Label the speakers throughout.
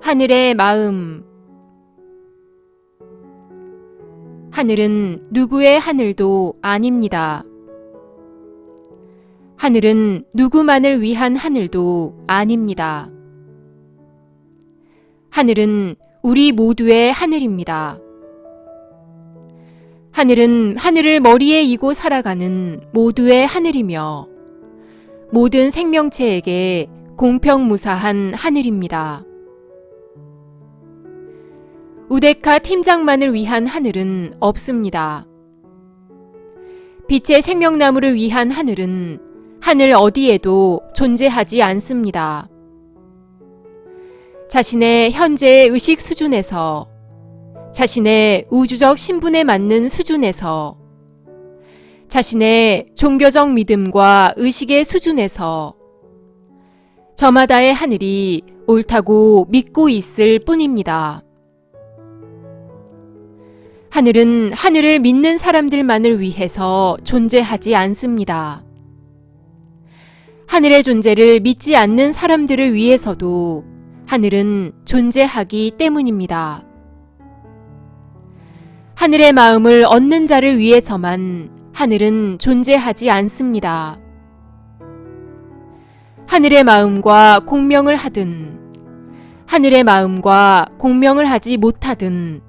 Speaker 1: 하늘의 마음. 하늘은 누구의 하늘도 아닙니다. 하늘은 누구만을 위한 하늘도 아닙니다. 하늘은 우리 모두의 하늘입니다. 하늘은 하늘을 머리에 이고 살아가는 모두의 하늘이며 모든 생명체에게 공평무사한 하늘입니다. 우데카 팀장만을 위한 하늘은 없습니다. 빛의 생명나무를 위한 하늘은 하늘 어디에도 존재하지 않습니다. 자신의 현재의 의식 수준에서, 자신의 우주적 신분에 맞는 수준에서, 자신의 종교적 믿음과 의식의 수준에서 저마다의 하늘이 옳다고 믿고 있을 뿐입니다. 하늘은 하늘을 믿는 사람들만을 위해서 존재하지 않습니다. 하늘의 존재를 믿지 않는 사람들을 위해서도 하늘은 존재하기 때문입니다. 하늘의 마음을 얻는 자를 위해서만 하늘은 존재하지 않습니다. 하늘의 마음과 공명을 하든, 하늘의 마음과 공명을 하지 못하든,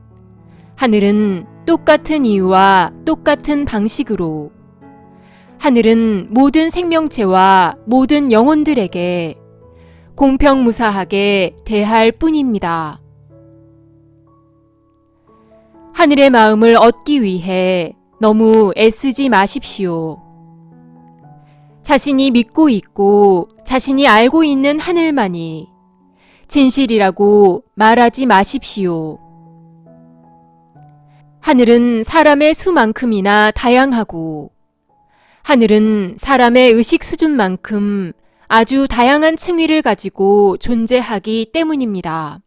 Speaker 1: 하늘은 똑같은 이유와 똑같은 방식으로 하늘은 모든 생명체와 모든 영혼들에게 공평무사하게 대할 뿐입니다. 하늘의 마음을 얻기 위해 너무 애쓰지 마십시오. 자신이 믿고 있고 자신이 알고 있는 하늘만이 진실이라고 말하지 마십시오. 하늘은 사람의 수만큼이나 다양하고 하늘은 사람의 의식 수준만큼 아주 다양한 층위를 가지고 존재하기 때문입니다.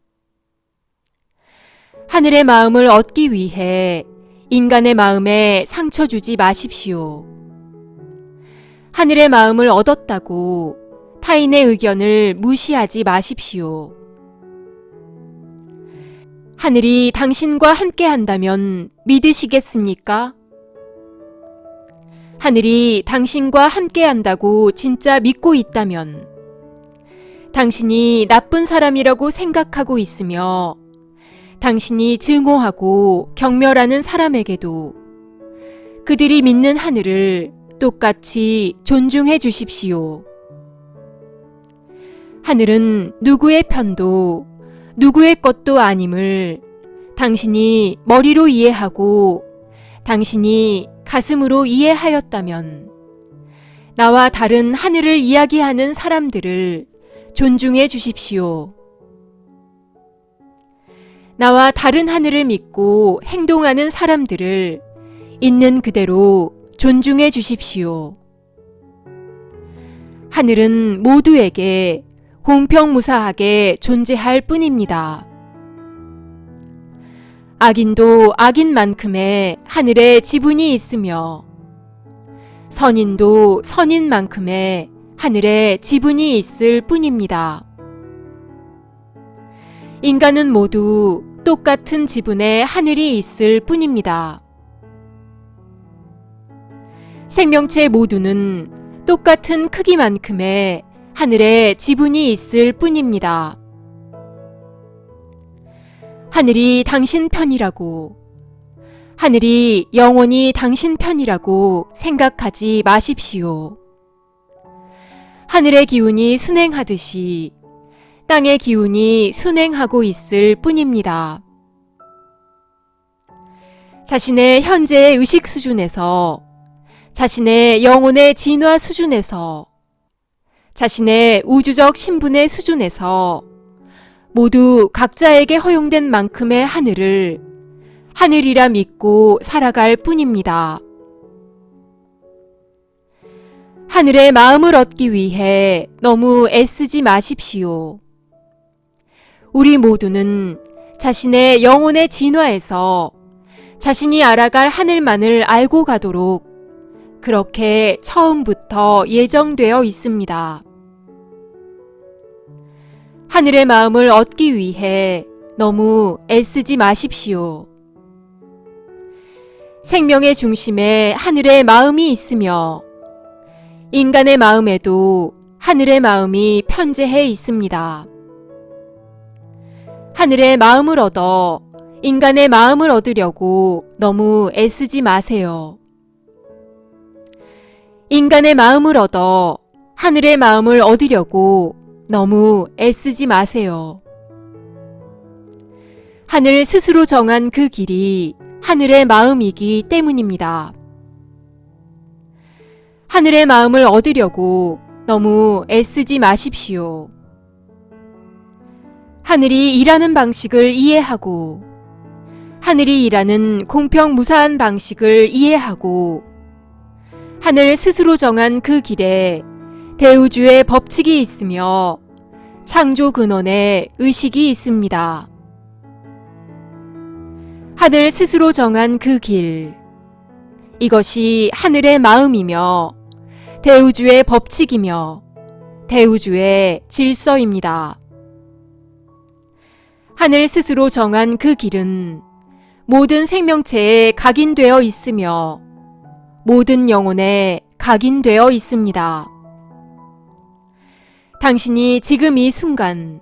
Speaker 1: 하늘의 마음을 얻기 위해 인간의 마음에 상처 주지 마십시오. 하늘의 마음을 얻었다고 타인의 의견을 무시하지 마십시오. 하늘이 당신과 함께 한다면 믿으시겠습니까? 하늘이 당신과 함께 한다고 진짜 믿고 있다면 당신이 나쁜 사람이라고 생각하고 있으며 당신이 증오하고 경멸하는 사람에게도 그들이 믿는 하늘을 똑같이 존중해 주십시오. 하늘은 누구의 편도 누구의 것도 아님을 당신이 머리로 이해하고 당신이 가슴으로 이해하였다면 나와 다른 하늘을 이야기하는 사람들을 존중해 주십시오. 나와 다른 하늘을 믿고 행동하는 사람들을 있는 그대로 존중해 주십시오. 하늘은 모두에게 공평무사하게 존재할 뿐입니다. 악인도 악인만큼의 하늘에 지분이 있으며 선인도 선인만큼의 하늘에 지분이 있을 뿐입니다. 인간은 모두 똑같은 지분의 하늘이 있을 뿐입니다. 생명체 모두는 똑같은 크기만큼의 하늘에 지분이 있을 뿐입니다. 하늘이 당신 편이라고, 하늘이 영원히 당신 편이라고 생각하지 마십시오. 하늘의 기운이 순행하듯이 땅의 기운이 순행하고 있을 뿐입니다. 자신의 현재의 의식 수준에서, 자신의 영혼의 진화 수준에서, 자신의 우주적 신분의 수준에서 모두 각자에게 허용된 만큼의 하늘을 하늘이라 믿고 살아갈 뿐입니다. 하늘의 마음을 얻기 위해 너무 애쓰지 마십시오. 우리 모두는 자신의 영혼의 진화에서 자신이 알아갈 하늘만을 알고 가도록 그렇게 처음부터 예정되어 있습니다. 하늘의 마음을 얻기 위해 너무 애쓰지 마십시오. 생명의 중심에 하늘의 마음이 있으며 인간의 마음에도 하늘의 마음이 편재해 있습니다. 하늘의 마음을 얻어 인간의 마음을 얻으려고 너무 애쓰지 마세요. 인간의 마음을 얻어 하늘의 마음을 얻으려고 너무 애쓰지 마세요. 하늘 스스로 정한 그 길이 하늘의 마음이기 때문입니다. 하늘의 마음을 얻으려고 너무 애쓰지 마십시오. 하늘이 일하는 방식을 이해하고 하늘이 일하는 공평무사한 방식을 이해하고 하늘 스스로 정한 그 길에 대우주의 법칙이 있으며 창조 근원의 의식이 있습니다. 하늘 스스로 정한 그 길, 이것이 하늘의 마음이며 대우주의 법칙이며 대우주의 질서입니다. 하늘 스스로 정한 그 길은 모든 생명체에 각인되어 있으며 모든 영혼에 각인되어 있습니다. 당신이 지금 이 순간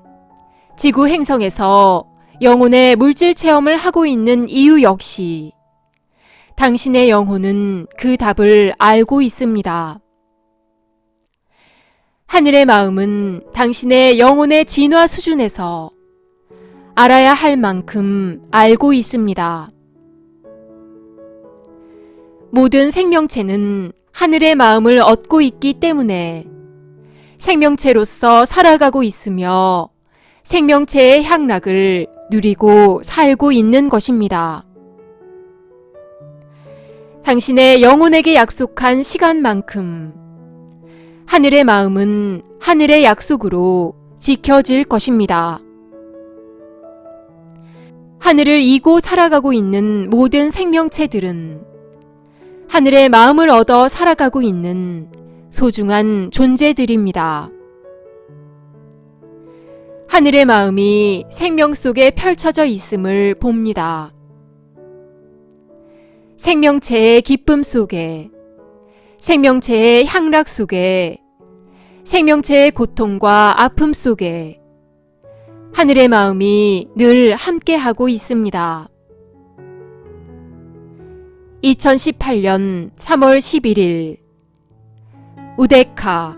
Speaker 1: 지구 행성에서 영혼의 물질 체험을 하고 있는 이유 역시 당신의 영혼은 그 답을 알고 있습니다. 하늘의 마음은 당신의 영혼의 진화 수준에서 알아야 할 만큼 알고 있습니다. 모든 생명체는 하늘의 마음을 얻고 있기 때문에 생명체로서 살아가고 있으며 생명체의 향락을 누리고 살고 있는 것입니다. 당신의 영혼에게 약속한 시간만큼 하늘의 마음은 하늘의 약속으로 지켜질 것입니다. 하늘을 이고 살아가고 있는 모든 생명체들은 하늘의 마음을 얻어 살아가고 있는 소중한 존재들입니다. 하늘의 마음이 생명 속에 펼쳐져 있음을 봅니다. 생명체의 기쁨 속에, 생명체의 향락 속에, 생명체의 고통과 아픔 속에 하늘의 마음이 늘 함께하고 있습니다. 2018년 3월 11일 우데카